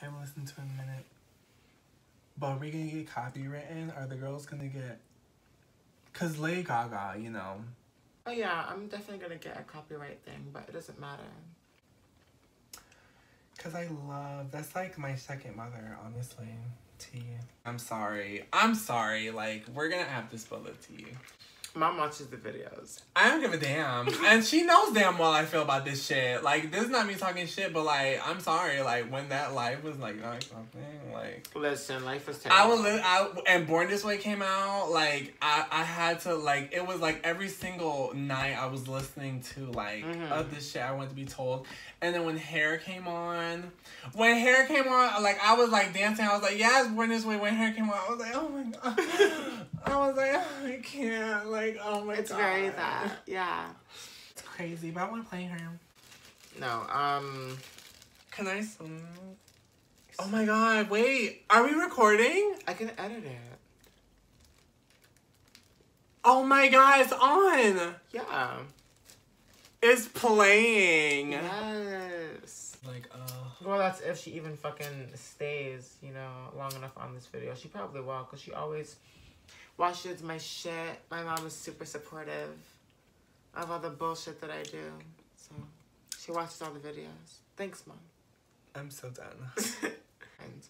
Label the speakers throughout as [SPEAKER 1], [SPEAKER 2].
[SPEAKER 1] I haven't listened to it in a minute. But are we gonna get copywritten? Are the girls gonna get... Cause Lady Gaga, you know.
[SPEAKER 2] Oh yeah, I'm definitely gonna get a copyright thing, but it doesn't matter.
[SPEAKER 1] Cause I love... That's like my second mother, honestly. Tea. I'm sorry. I'm sorry. Like, we're gonna have to spill the tea.
[SPEAKER 2] Mom watches the videos.
[SPEAKER 1] I don't give a damn. And she knows damn well I feel about this shit. Like, this is not me talking shit, but like, I'm sorry. Like, when that life was like something, like...
[SPEAKER 2] Listen, life was terrible.
[SPEAKER 1] And Born This Way came out, like, I had to, like, it was like every single night I was listening to, like, of this shit I wanted to be told. And then when Hair came on, like, I was like dancing. I was like, yes, Born This Way. When Hair came on, I was like, oh my God. I was like, oh, I can't. Like, oh my God.
[SPEAKER 2] It's very that. Yeah.
[SPEAKER 1] It's crazy, but I want to play her.
[SPEAKER 2] No,
[SPEAKER 1] Can I sing? Oh my God, wait. Are we recording?
[SPEAKER 2] I can edit it.
[SPEAKER 1] Oh my God, it's on.
[SPEAKER 2] Yeah.
[SPEAKER 1] It's playing.
[SPEAKER 2] Yes.
[SPEAKER 1] Like,
[SPEAKER 2] well, that's if she even fucking stays, you know, long enough on this video. She probably will, because she always watches my shit. My mom is super supportive of all the bullshit that I do. So, she watches all the videos. Thanks, Mom.
[SPEAKER 1] I'm so done.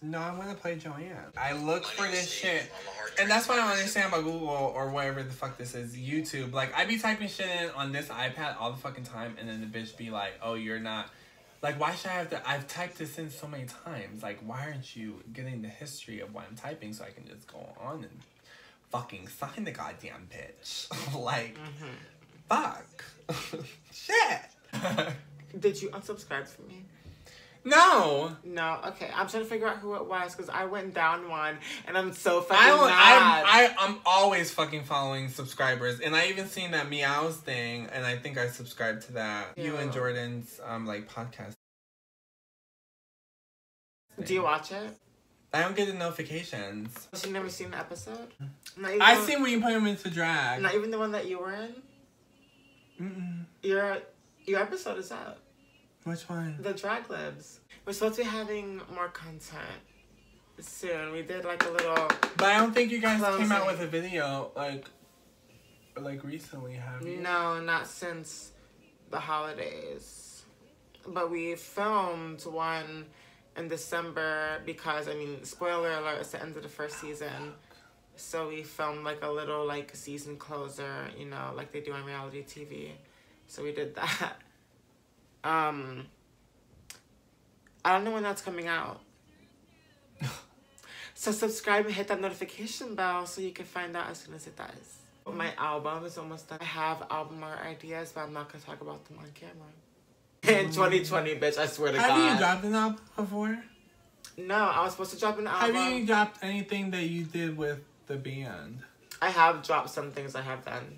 [SPEAKER 1] No, I want to play Joanne. I look for this shit. And that's what I don't understand about Google or whatever the fuck this is. YouTube. Like, I be typing shit in on this iPad all the fucking time. And then the bitch be like, oh, you're not... Like, why should I have to... I've typed this in so many times. Like, why aren't you getting the history of what I'm typing so I can just go on and fucking sign the goddamn bitch? Like, fuck. Shit.
[SPEAKER 2] Did you unsubscribe from me?
[SPEAKER 1] No.
[SPEAKER 2] No, okay. I'm trying to figure out who it was because I went down one and I'm so fucking mad.
[SPEAKER 1] I'm always fucking following subscribers, and I even seen that Meow's thing, and I think I subscribed to that. Yeah. You and Jordan's like podcast.
[SPEAKER 2] Do you watch it?
[SPEAKER 1] I don't get the notifications.
[SPEAKER 2] You've never seen the episode?
[SPEAKER 1] I seen when you put him into drag.
[SPEAKER 2] Not even the one that you were in? Your episode is out.
[SPEAKER 1] Which one?
[SPEAKER 2] The Drag Libs. We're supposed to be having more content soon. We did like a little...
[SPEAKER 1] But I don't think you guys came out with a video like recently, have you?
[SPEAKER 2] No, not since the holidays. But we filmed one in December because, I mean, spoiler alert, it's the end of the first season. So we filmed like a little like season closer, you know, like they do on reality TV. So we did that. I don't know when that's coming out. So subscribe and hit that notification bell so you can find out as soon as it does. My album is almost done. I have album art ideas, but I'm not going to talk about them on camera. In 2020, bitch, I swear to God.
[SPEAKER 1] Have you dropped an album before?
[SPEAKER 2] No, I was supposed to drop an album.
[SPEAKER 1] Have you dropped anything that you did with the band?
[SPEAKER 2] I have dropped some things I have done.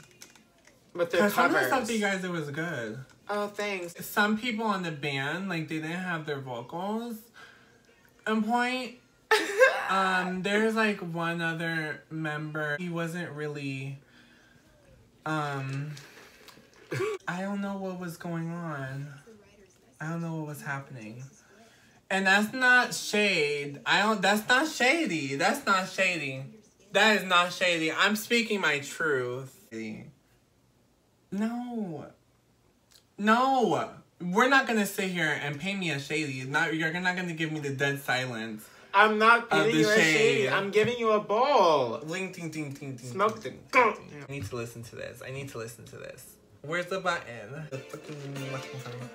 [SPEAKER 2] With their covers.
[SPEAKER 1] Some of the stuff that you guys did was good.
[SPEAKER 2] Oh, thanks.
[SPEAKER 1] Some people on the band, like, they didn't have their vocals on point. There's, like, one other member. He wasn't really, I don't know what was going on. I don't know what was happening. And that's not shade. That's not shady. That's not shady. That is not shady. I'm speaking my truth. No. No. We're not going to sit here and paint me as shady. You're not going to give me the dead silence.
[SPEAKER 2] I'm not painting you as shady. I'm giving you a bowl.
[SPEAKER 1] Ding, ding, ding, ding, ding.
[SPEAKER 2] Smoke the...
[SPEAKER 1] I need to listen to this. I need to listen to this. Where's the button? The fucking button.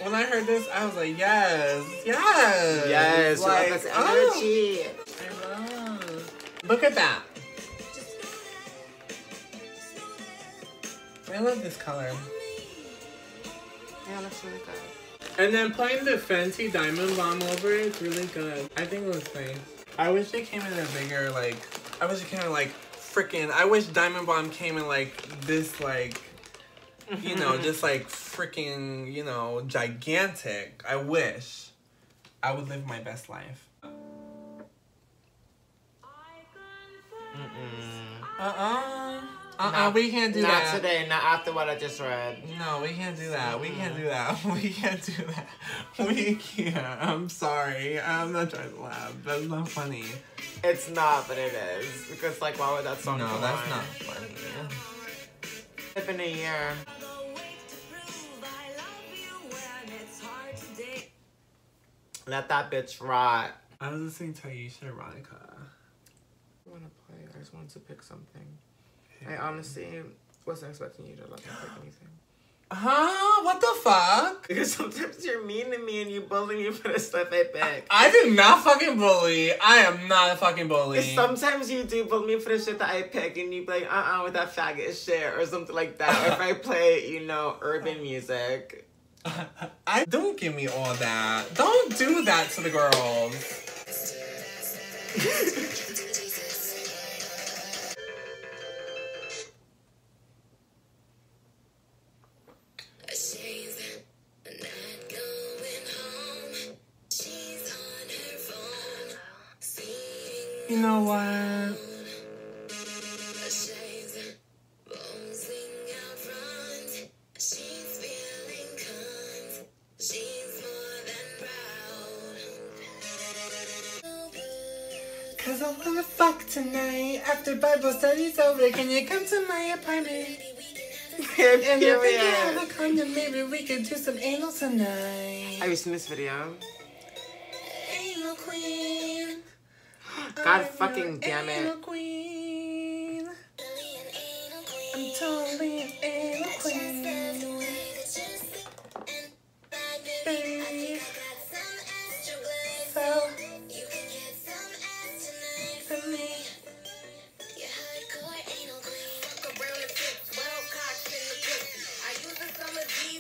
[SPEAKER 1] When I heard this, I was like, yes, yes.
[SPEAKER 2] Yes,
[SPEAKER 1] like,
[SPEAKER 2] this energy.
[SPEAKER 1] I love. Look at that. I love this color.
[SPEAKER 2] Yeah, it looks really good.
[SPEAKER 1] And then putting the Fenty Diamond Bomb over it, it's really good. I think it looks nice. I wish it came in a bigger, like, I wish it came in, like, freaking, I wish Diamond Bomb came in, like, this, like, you know, just, like, freaking, you know, gigantic. I wish I would live my best life. We can't do that.
[SPEAKER 2] Not today, not after what I just read.
[SPEAKER 1] No, we can't do that. We can't do that. We can't do that. We can't. I'm sorry. I'm not trying to laugh. That's not funny.
[SPEAKER 2] It's not, but it is. Because, like, why would that song
[SPEAKER 1] No,
[SPEAKER 2] come
[SPEAKER 1] that's
[SPEAKER 2] on?
[SPEAKER 1] not funny.
[SPEAKER 2] It's been a year. Let that bitch rot.
[SPEAKER 1] I was listening to Aisha Erotica.
[SPEAKER 2] I want to play. I just wanted to pick something. I honestly wasn't expecting you to let me pick anything.
[SPEAKER 1] Huh? What the fuck?
[SPEAKER 2] Because sometimes you're mean to me and you bully me for the stuff I pick.
[SPEAKER 1] I did not fucking bully. I am not a fucking bully.
[SPEAKER 2] Sometimes you do bully me for the shit that I pick and you be like, with that faggot shit or something like that. Or if I play, you know, urban music.
[SPEAKER 1] Don't give me all that. Don't do that to the girls. You know what? Cause I wanna fuck tonight. After Bible study's over, can you come to my apartment? And if we can have a condom, maybe we could do some anal tonight.
[SPEAKER 2] Have you seen this video?
[SPEAKER 1] Anal queen.
[SPEAKER 2] God fucking damn it.
[SPEAKER 1] Anal queen. I'm totally an anal queen. Baby. So, for me.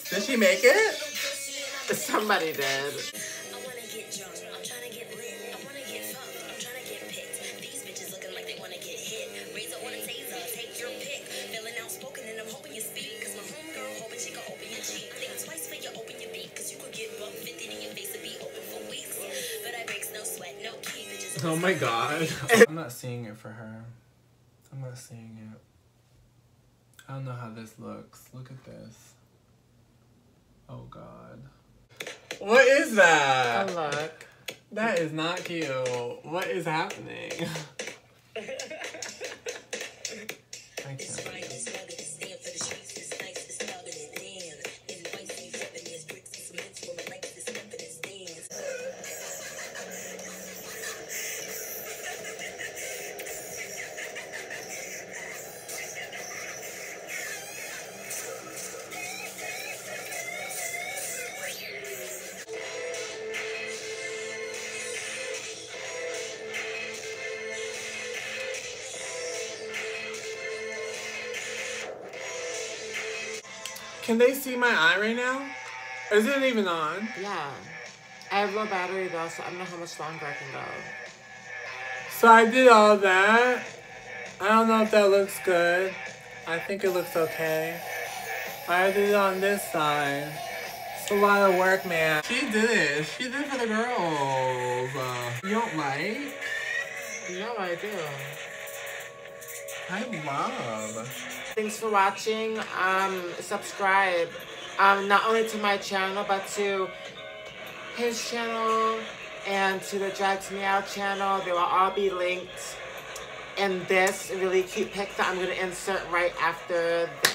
[SPEAKER 1] Did she make it?
[SPEAKER 2] Somebody did.
[SPEAKER 1] Oh my god. I'm not seeing it for her. I'm not seeing it. I don't know how this looks. Look at this. Oh god. What is that?
[SPEAKER 2] Oh, look.
[SPEAKER 1] That is not cute. What is happening? I can't. Can they see my eye right now? Is it even on?
[SPEAKER 2] Yeah. I have low battery though, so I don't know how much longer I can go.
[SPEAKER 1] So I did all that. I don't know if that looks good. I think it looks okay. I did it on this side. It's a lot of work, man. She did it. She did it for the girls. You don't like?
[SPEAKER 2] No, I do.
[SPEAKER 1] I love.
[SPEAKER 2] Thanks for watching. Subscribe. Not only to my channel, but to his channel and to the Meow channel. They will all be linked in this really cute pic that I'm going to insert right after this.